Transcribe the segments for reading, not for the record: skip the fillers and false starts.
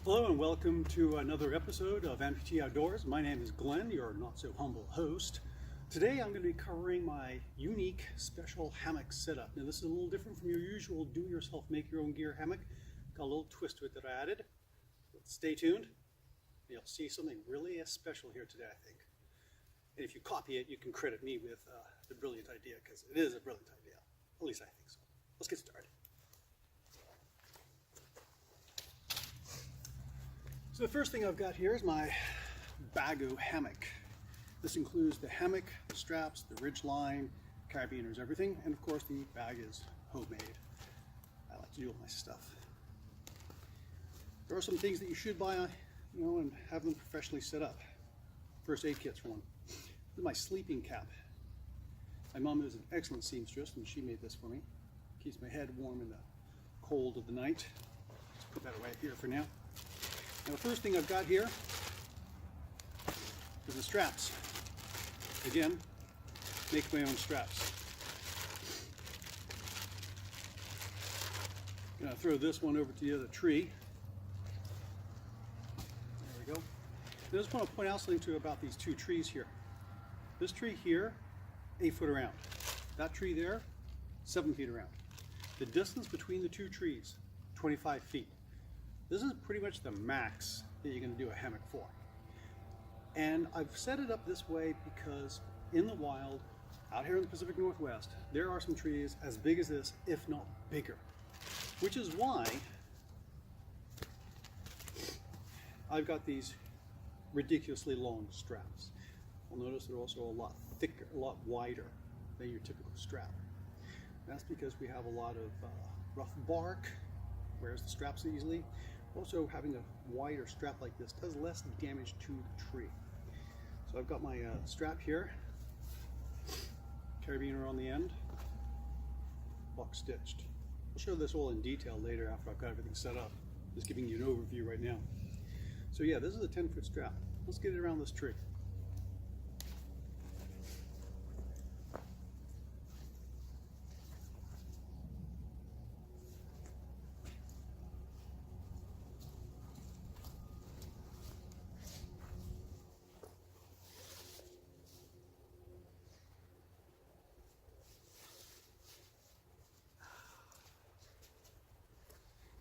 Hello and welcome to another episode of Amputee Outdoors. My name is Glenn, your not so humble host. Today I'm going to be covering my unique special hammock setup. Now this is a little different from your usual do-yourself make your own gear hammock. Got a little twist to it that I added. Stay tuned. You'll see something really special here today, I think. And if you copy it, you can credit me with the brilliant idea, because it is a brilliant idea. At least I think so. Let's get started. So the first thing I've got here is my Bago hammock. This includes the hammock, the straps, the ridge line, carabiners, everything, and of course the bag is homemade. I like to do all my stuff. There are some things that you should buy, and have them professionally set up. First aid kit's one. This is my sleeping cap. My mom is an excellent seamstress, and she made this for me. Keeps my head warm in the cold of the night. Let's put that away here for now. Now the first thing I've got here is the straps. Again, make my own straps. I'm going to throw this one over to the other tree. There we go. I just want to point out something to you about these two trees here. This tree here, 8 foot around. That tree there, 7 feet around. The distance between the two trees, 25 feet. This is pretty much the max that you're going to do a hammock for. And I've set it up this way because in the wild, out here in the Pacific Northwest, there are some trees as big as this, if not bigger. Which is why I've got these ridiculously long straps. You'll notice they're also a lot thicker, a lot wider than your typical strap. That's because we have a lot of rough bark, wears the straps easily. Also, having a wider strap like this does less damage to the tree. So I've got my strap here, carabiner on the end, box stitched. I'll show this all in detail later after I've got everything set up. Just giving you an overview right now. So yeah, this is a 10-foot strap. Let's get it around this tree.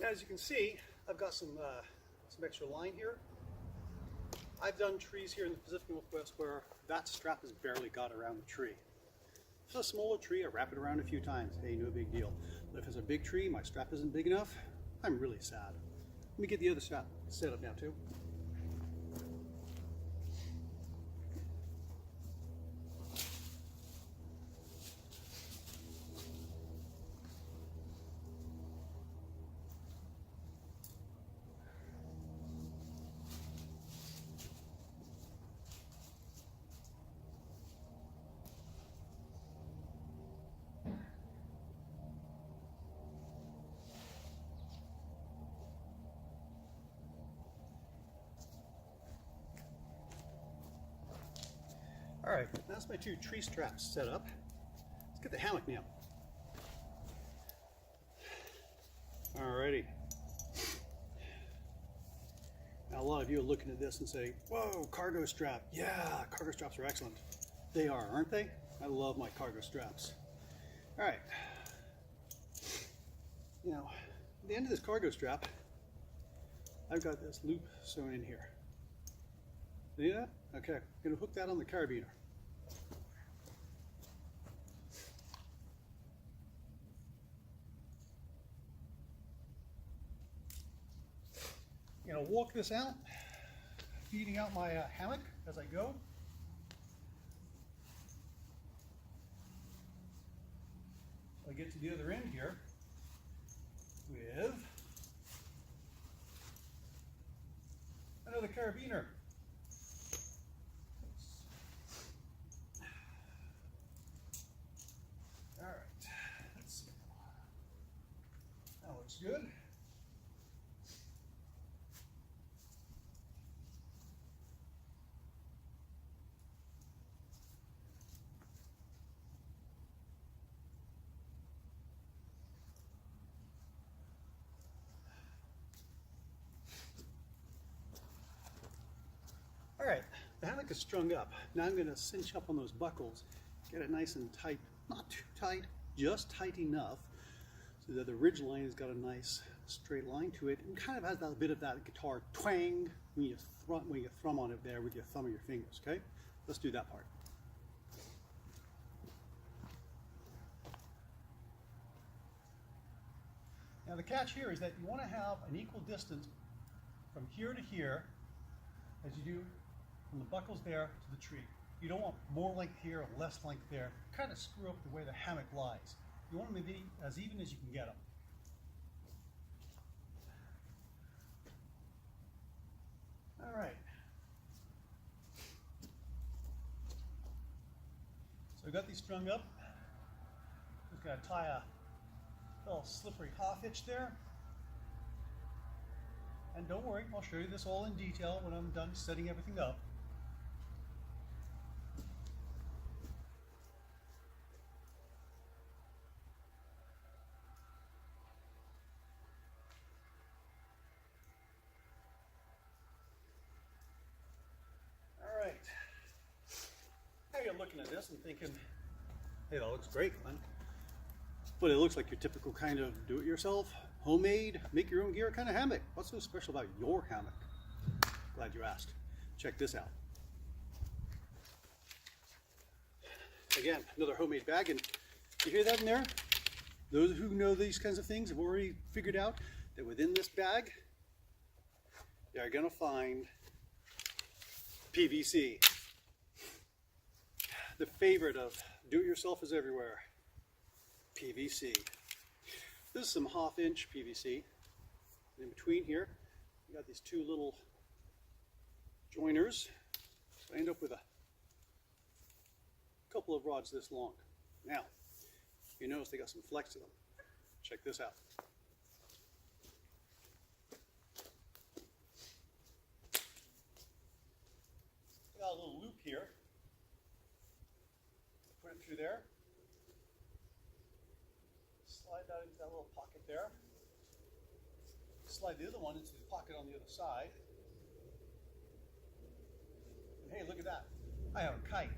Now, as you can see, I've got some extra line here. I've done trees here in the Pacific Northwest where that strap has barely got around the tree. If it's a smaller tree, I wrap it around a few times. Hey, no big deal. But if it's a big tree, my strap isn't big enough, I'm really sad. Let me get the other strap set up now too. All right, that's my two tree straps set up. Let's get the hammock now. Alrighty. Now a lot of you are looking at this and say, whoa, cargo strap. Yeah, cargo straps are excellent. They are, aren't they? I love my cargo straps. All right. Now, at the end of this cargo strap, I've got this loop sewn in here. See that? Okay, I'm going to hook that on the carabiner. I'm going to walk this out, feeding out my hammock as I go. So I get to the other end here with another carabiner. All right, let's see. That looks good. All right, the hammock is strung up. Now I'm going to cinch up on those buckles, get it nice and tight, not too tight, just tight enough so that the ridge line has got a nice straight line to it and kind of has that bit of that guitar twang when you thrum on it there with your thumb or your fingers, okay? Let's do that part. Now the catch here is that you want to have an equal distance from here to here as you do from the buckles there to the tree. You don't want more length here or less length there. Kind of screw up the way the hammock lies. You want them to be as even as you can get them. All right. So we've got these strung up. Just got to tie a little slippery half hitch there. And don't worry, I'll show you this all in detail when I'm done setting everything up. All right. Now you're looking at this and thinking, hey, that looks great, Glenn. But it looks like your typical kind of do-it-yourself, homemade, make your own gear kind of hammock. What's so special about your hammock? Glad you asked. Check this out. Again, another homemade bag, and you hear that in there? Those who know these kinds of things have already figured out that within this bag, they're gonna find PVC. The favorite of do-it-yourself is everywhere. PVC. This is some half-inch PVC. In between here, you got these two little joiners. So I end up with a couple of rods this long. Now, you notice they got some flex to them. Check this out. Got a little loop here. Put it through there. Slide that into that little pocket there. Slide the other one into the pocket on the other side. And hey, look at that. I have a kite.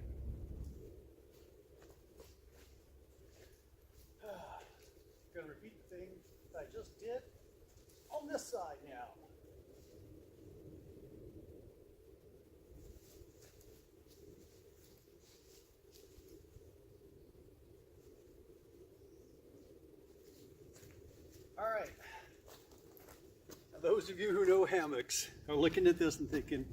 Gonna repeat the thing that I just did on this side now. All right. Now, those of you who know hammocks are looking at this and thinking,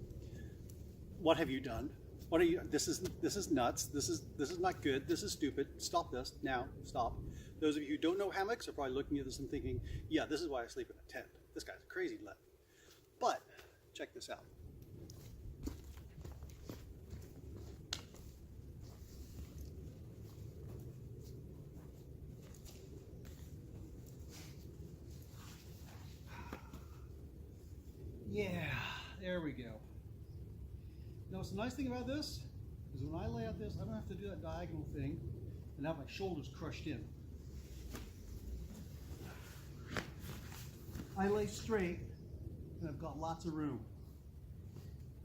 "What have you done? What are you? This is nuts. This is not good. This is stupid. Stop this now. Stop." Those of you who don't know hammocks are probably looking at this and thinking, "Yeah, this is why I sleep in a tent. This guy's crazy, Len." But check this out. Yeah, there we go. Now, what's the nice thing about this is when I lay out this, I don't have to do that diagonal thing and have my shoulders crushed in. I lay straight and I've got lots of room.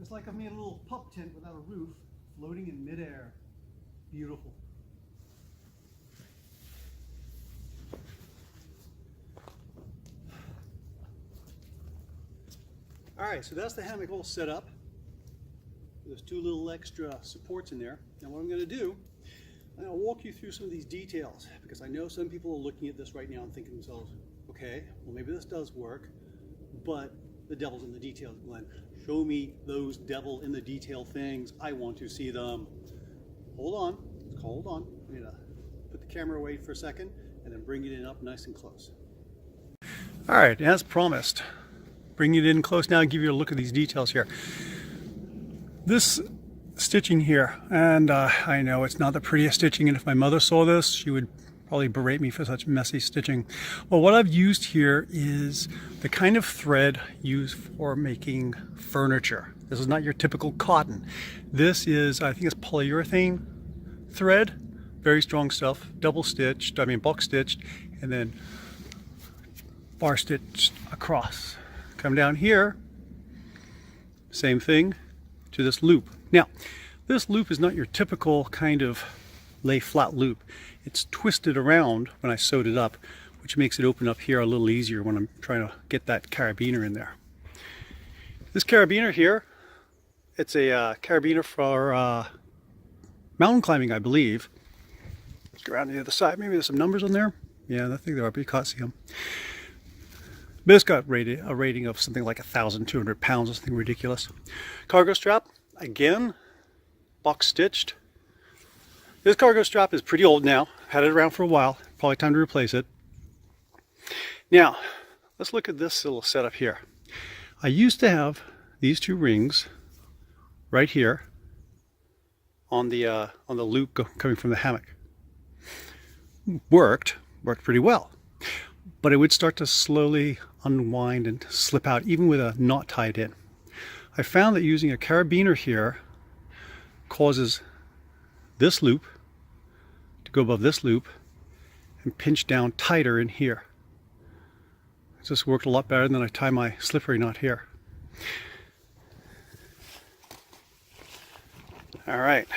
It's like I've made a little pup tent without a roof, floating in midair. Beautiful. All right, so that's the hammock all set up. There's two little extra supports in there. Now what I'm going to do, I'm going to walk you through some of these details because I know some people are looking at this right now and thinking to themselves, okay, well maybe this does work, but the devil's in the details, Glenn. Show me those devil in the detail things. I want to see them. Hold on, hold on. I'm going to put the camera away for a second and then bring it in up nice and close. All right, as promised. Bring it in close now and give you a look at these details here. This stitching here, and I know it's not the prettiest stitching, and if my mother saw this, she would probably berate me for such messy stitching. Well, what I've used here is the kind of thread used for making furniture. This is not your typical cotton. This is, I think it's polyurethane thread, very strong stuff, double stitched, box stitched, and then bar stitched across. Come down here, same thing, to this loop. Now, this loop is not your typical kind of lay flat loop. It's twisted around when I sewed it up, which makes it open up here a little easier when I'm trying to get that carabiner in there. This carabiner here, it's a carabiner for mountain climbing, I believe. Let's go around to the other side. Maybe there's some numbers on there. Yeah, I think there are, but you can't see them. But it's got a rating of something like 1,200 pounds or something ridiculous. Cargo strap, again, box stitched. This cargo strap is pretty old now. Had it around for a while. Probably time to replace it. Now, let's look at this little setup here. I used to have these two rings right here on the loop coming from the hammock. Worked pretty well, but it would start to slowly unwind and slip out even with a knot tied in. I found that using a carabiner here causes this loop to go above this loop and pinch down tighter in here. It's just worked a lot better than I tie my slippery knot here. All right,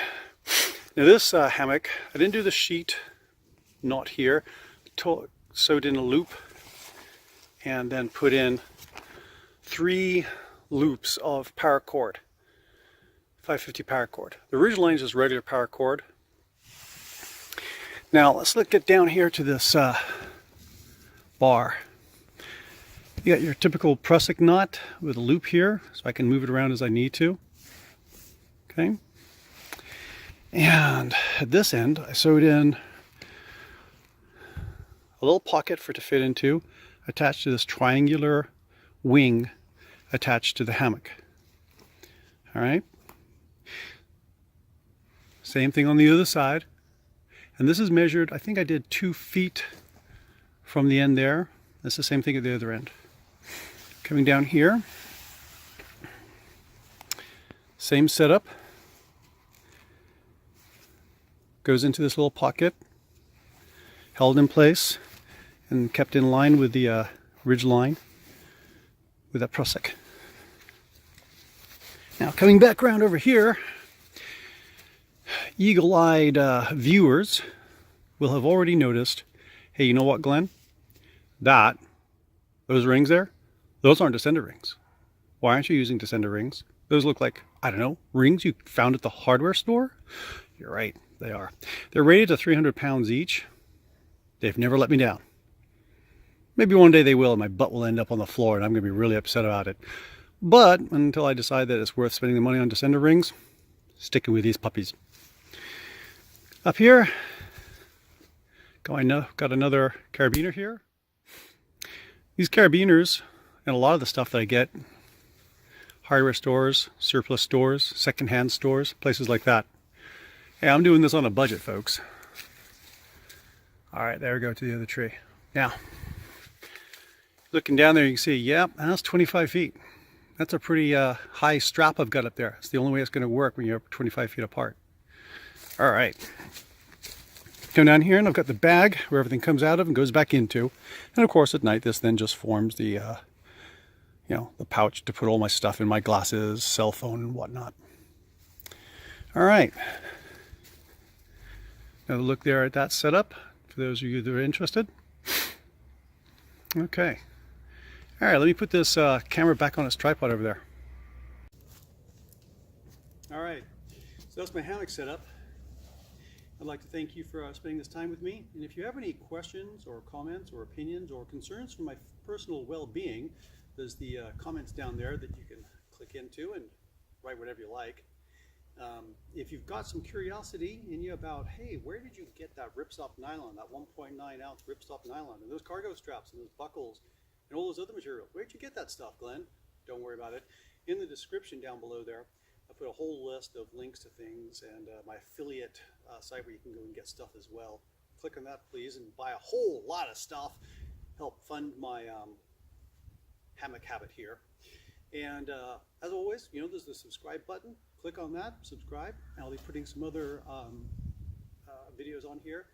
now this hammock, I didn't do the sheet knot here, sewed in a loop and then put in 3 loops of paracord, 550 paracord. The Ridgeline is just regular paracord. Now let's get down here to this bar. You got your typical prusik knot with a loop here, so I can move it around as I need to. Okay. And at this end, I sewed in a little pocket for it to fit into, attached to this triangular wing attached to the hammock. All right. Same thing on the other side. And this is measured, I think I did 2 feet from the end there. That's the same thing at the other end. Coming down here, same setup. Goes into this little pocket, held in place and kept in line with the ridge line with that prusik. Now coming back around over here, eagle-eyed viewers will have already noticed, hey, you know what, Glenn? Those rings there, those aren't descender rings. Why aren't you using descender rings? Those look like, I don't know, rings you found at the hardware store? You're right, they are. They're rated to 300 pounds each. They've never let me down. Maybe one day they will, and my butt will end up on the floor, and I'm going to be really upset about it. But until I decide that it's worth spending the money on descender rings, sticking with these puppies. Up here, got another carabiner here. These carabiners, and a lot of the stuff that I get, hardware stores, surplus stores, secondhand stores, places like that. Hey, I'm doing this on a budget, folks. All right, there we go to the other tree. Now, looking down there, you can see, yep, that's 25 feet. That's a pretty high strap I've got up there. It's the only way it's going to work when you're 25 feet apart. All right. Come down here, and I've got the bag where everything comes out of and goes back into. And of course, at night, this then just forms the, the pouch to put all my stuff in, my glasses, cell phone, and whatnot. All right. Now look there at that setup for those of you that are interested. Okay. All right, let me put this camera back on its tripod over there. All right, so that's my hammock setup. I'd like to thank you for spending this time with me. And if you have any questions or comments or opinions or concerns for my personal well-being, there's the comments down there that you can click into and write whatever you like. If you've got some curiosity in you about, hey, where did you get that ripstop nylon, that 1.9 ounce ripstop nylon, and those cargo straps and those buckles and all those other materials, where'd you get that stuff, Glenn? Don't worry about it. In the description down below there, I put a whole list of links to things and my affiliate site where you can go and get stuff as well. Click on that, please, and buy a whole lot of stuff. Help fund my hammock habit here. And as always, there's the subscribe button. Click on that, subscribe, and I'll be putting some other videos on here.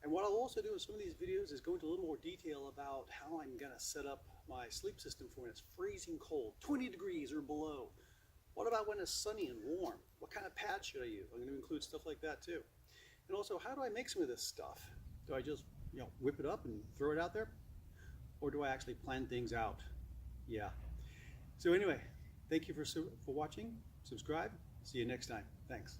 And what I'll also do in some of these videos is go into a little more detail about how I'm going to set up my sleep system for when it's freezing cold, 20 degrees or below. What about when it's sunny and warm? What kind of pad should I use? I'm going to include stuff like that too. And also, how do I make some of this stuff? Do I just, whip it up and throw it out there? Or do I actually plan things out? Yeah. So anyway, thank you for watching. Subscribe. See you next time. Thanks.